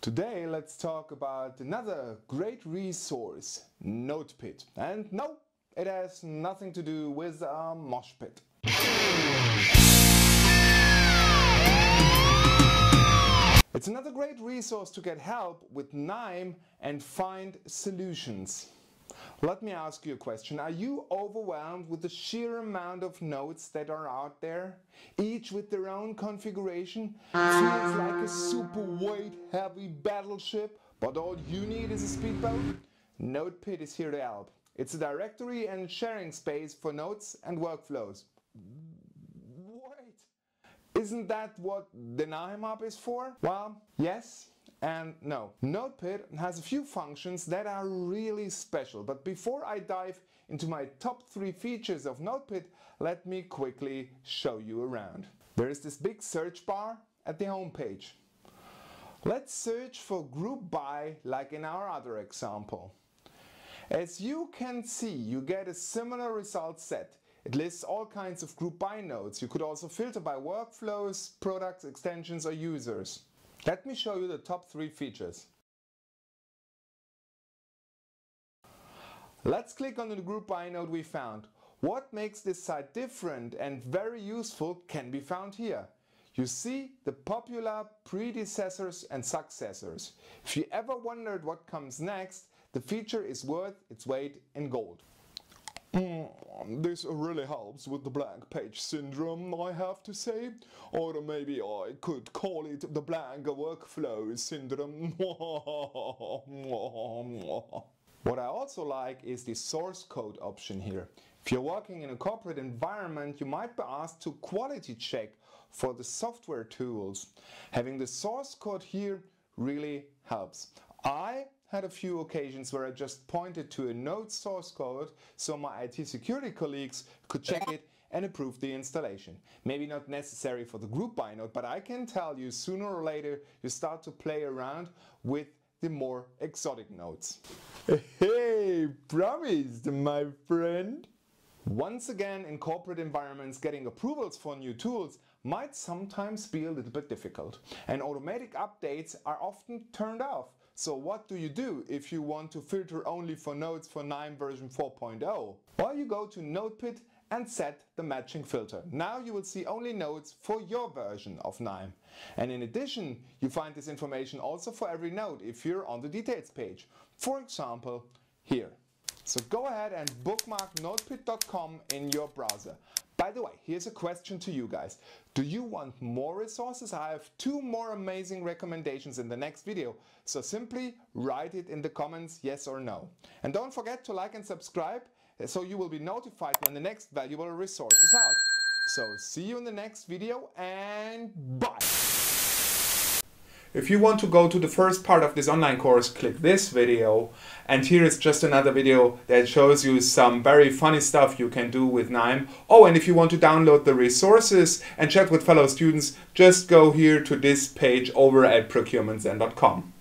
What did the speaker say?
Today let's talk about another great resource, Nodepit. And no, it has nothing to do with a mosh pit. It's another great resource to get help with KNIME and find solutions. Let me ask you a question. Are you overwhelmed with the sheer amount of notes that are out there? Each with their own configuration? Feels like a super weight heavy battleship, but all you need is a speedboat? Nodepit is here to help. It's a directory and sharing space for notes and workflows. Wait, isn't that what the KNIME app is for? Well, yes and no. Nodepit has a few functions that are really special, but before I dive into my top 3 features of Nodepit, let me quickly show you around. There is this big search bar at the home page. Let's search for group by like in our other example. As you can see, you get a similar result set. It lists all kinds of group by nodes. You could also filter by workflows, products, extensions or users. Let me show you the top 3 features. Let's click on the group by node we found. What makes this site different and very useful can be found here. You see the popular predecessors and successors. If you ever wondered what comes next, the feature is worth its weight in gold. This really helps with the blank page syndrome, I have to say. Or maybe I could call it the blank workflow syndrome. What I also like is the source code option here. If you're working in a corporate environment, you might be asked to quality check for the software tools. Having the source code here really helps. I had a few occasions where I just pointed to a node source code so my IT security colleagues could check it and approve the installation. Maybe not necessary for the group by node, but I can tell you sooner or later you start to play around with the more exotic nodes. Hey, promised, my friend. Once again, in corporate environments, getting approvals for new tools might sometimes be a little bit difficult, and automatic updates are often turned off. So what do you do if you want to filter only for nodes for KNIME version 4.0? Well, you go to Nodepit and set the matching filter. Now you will see only nodes for your version of KNIME. And in addition, you find this information also for every node if you're on the details page. For example, here. So go ahead and bookmark nodepit.com in your browser. By the way, here's a question to you guys. Do you want more resources? I have 2 more amazing recommendations in the next video. So simply write it in the comments, yes or no. And don't forget to like and subscribe so you will be notified when the next valuable resource is out. So see you in the next video and bye! If you want to go to the first part of this online course, click this video. And here is just another video that shows you some very funny stuff you can do with KNIME. Oh, and if you want to download the resources and chat with fellow students, just go here to this page over at procurementzen.com.